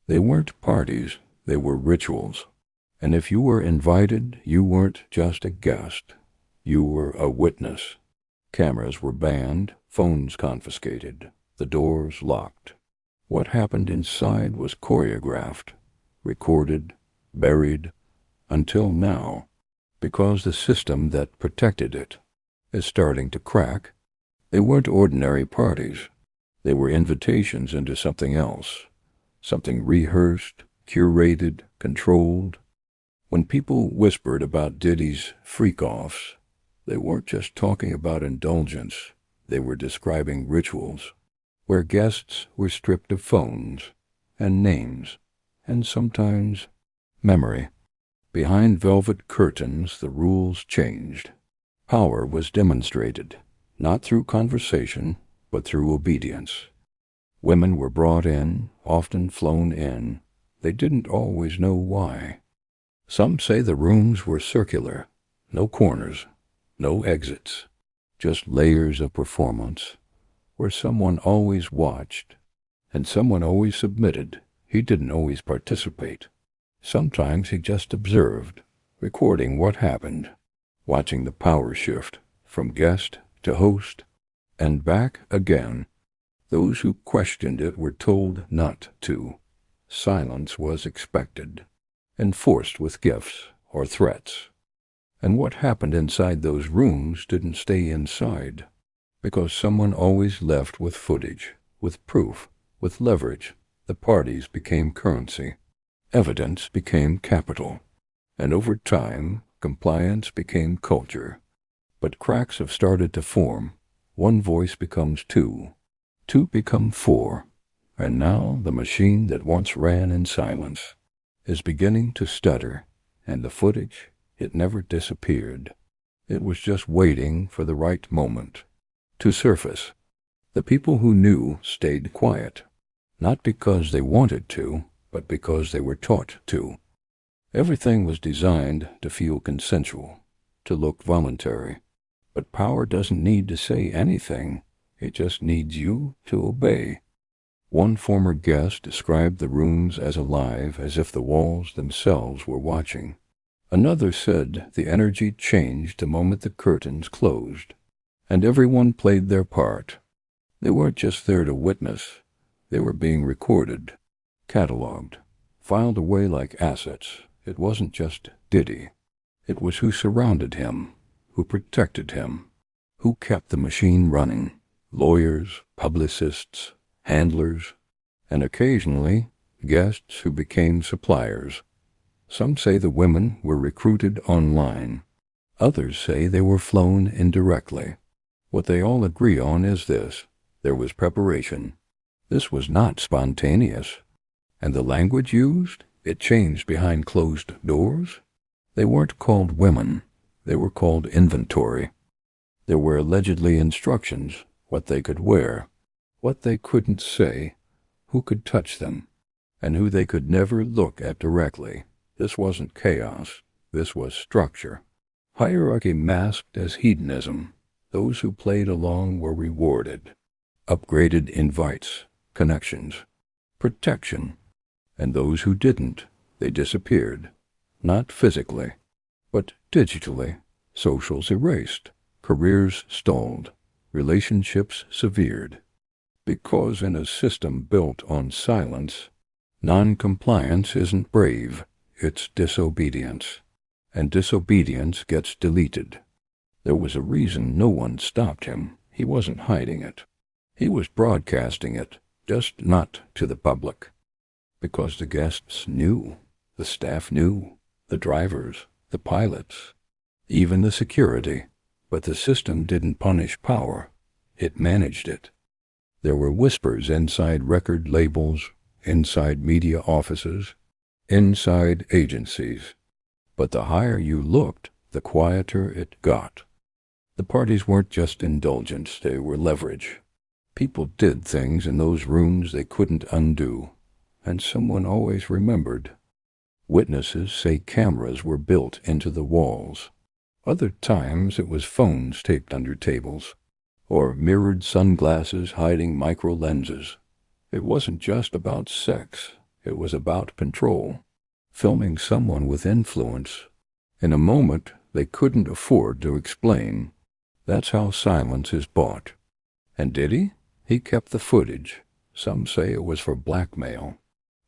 They weren't parties, they were rituals. And if you were invited, you weren't just a guest. You were a witness. Cameras were banned, phones confiscated, the doors locked. What happened inside was choreographed, recorded, buried, until now, because the system that protected it is starting to crack. They weren't ordinary parties. They were invitations into something else, something rehearsed, curated, controlled. When people whispered about Diddy's freak-offs, they weren't just talking about indulgence. They were describing rituals, where guests were stripped of phones and names, and sometimes memory. Behind velvet curtains, the rules changed. Power was demonstrated, not through conversation, but through obedience. Women were brought in, often flown in. They didn't always know why. Some say the rooms were circular, no corners, no exits, just layers of performance, where someone always watched, and someone always submitted. He didn't always participate. Sometimes he just observed, recording what happened, watching the power shift from guest to host, and back again. Those who questioned it were told not to. Silence was expected, enforced with gifts or threats. And what happened inside those rooms didn't stay inside, because someone always left with footage, with proof, with leverage. The parties became currency. Evidence became capital. And over time, compliance became culture. But cracks have started to form. One voice becomes two. Two become four. And now the machine that once ran in silence is beginning to stutter, and the footage, it never disappeared. It was just waiting for the right moment to surface. The people who knew stayed quiet, not because they wanted to, but because they were taught to. Everything was designed to feel consensual, to look voluntary. But power doesn't need to say anything. It just needs you to obey. One former guest described the rooms as alive, as if the walls themselves were watching. Another said the energy changed the moment the curtains closed, and everyone played their part. They weren't just there to witness. They were being recorded, cataloged, filed away like assets. It wasn't just Diddy. It was who surrounded him, who protected him, who kept the machine running. Lawyers, publicists, handlers, and occasionally guests who became suppliers. Some say the women were recruited online. Others say they were flown indirectly. What they all agree on is this: there was preparation. This was not spontaneous. And the language used, it changed behind closed doors. They weren't called women. They were called inventory. There were allegedly instructions, what they could wear, what they couldn't say, who could touch them, and who they could never look at directly. This wasn't chaos. This was structure. Hierarchy masked as hedonism. Those who played along were rewarded. Upgraded invites, connections, protection. And those who didn't, they disappeared. Not physically, but digitally. Socials erased. Careers stalled. Relationships severed. Because in a system built on silence, non-compliance isn't brave, it's disobedience. And disobedience gets deleted. There was a reason no one stopped him. He wasn't hiding it. He was broadcasting it, just not to the public. Because the guests knew, the staff knew, the drivers, the pilots, even the security. But the system didn't punish power. It managed it. There were whispers inside record labels, inside media offices, inside agencies. But the higher you looked, the quieter it got. The parties weren't just indulgence, they were leverage. People did things in those rooms they couldn't undo, and someone always remembered. Witnesses say cameras were built into the walls. Other times it was phones taped under tables, or mirrored sunglasses hiding micro lenses. It wasn't just about sex. It was about control, filming someone with influence. In a moment they couldn't afford to explain. That's how silence is bought. And Diddy? He kept the footage. Some say it was for blackmail.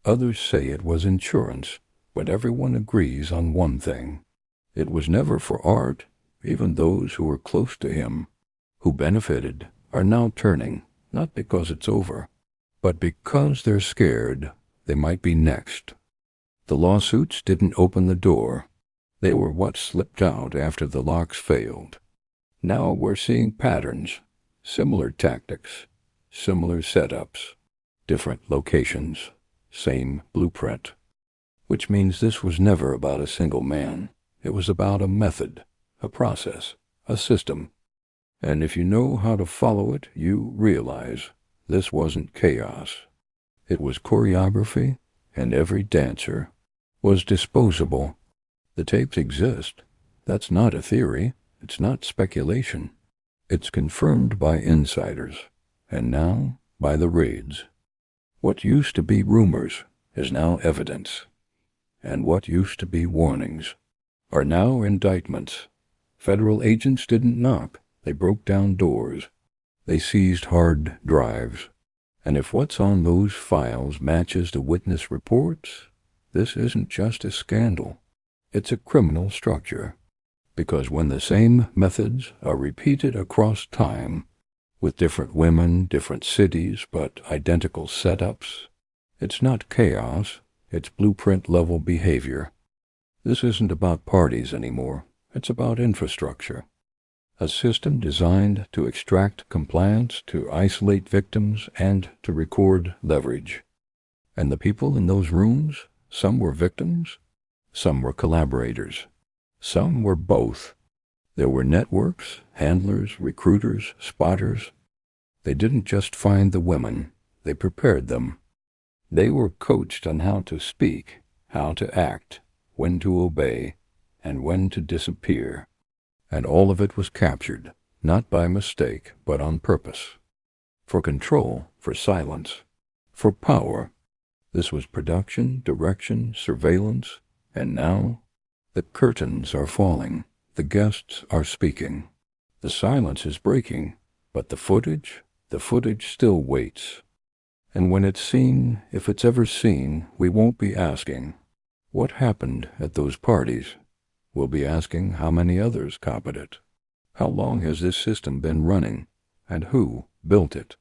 Others say it was insurance. But everyone agrees on one thing. It was never for art. Even those who were close to him, who benefited, are now turning, not because it's over, but because they're scared they might be next. The lawsuits didn't open the door. They were what slipped out after the locks failed. Now we're seeing patterns, similar tactics, similar setups, different locations, same blueprint. Which means this was never about a single man. It was about a method, a process, a system. And if you know how to follow it, you realize this wasn't chaos. It was choreography, and every dancer was disposable. The tapes exist. That's not a theory. It's not speculation. It's confirmed by insiders, and now by the raids. What used to be rumors is now evidence. And what used to be warnings are now indictments. Federal agents didn't knock. They broke down doors. They seized hard drives. And if what's on those files matches the witness reports, this isn't just a scandal. It's a criminal structure. Because when the same methods are repeated across time, with different women, different cities, but identical setups, it's not chaos, it's blueprint-level behavior. This isn't about parties anymore. It's about infrastructure. A system designed to extract compliance, to isolate victims, and to record leverage. And the people in those rooms, some were victims, some were collaborators, some were both. There were networks, handlers, recruiters, spotters. They didn't just find the women, they prepared them. They were coached on how to speak, how to act, when to obey, and when to disappear. And all of it was captured, not by mistake, but on purpose. For control, for silence, for power. This was production, direction, surveillance, and now the curtains are falling. The guests are speaking. The silence is breaking, but the footage still waits. And when it's seen, if it's ever seen, we won't be asking, what happened at those parties? We'll be asking how many others copied it. How long has this system been running, and who built it?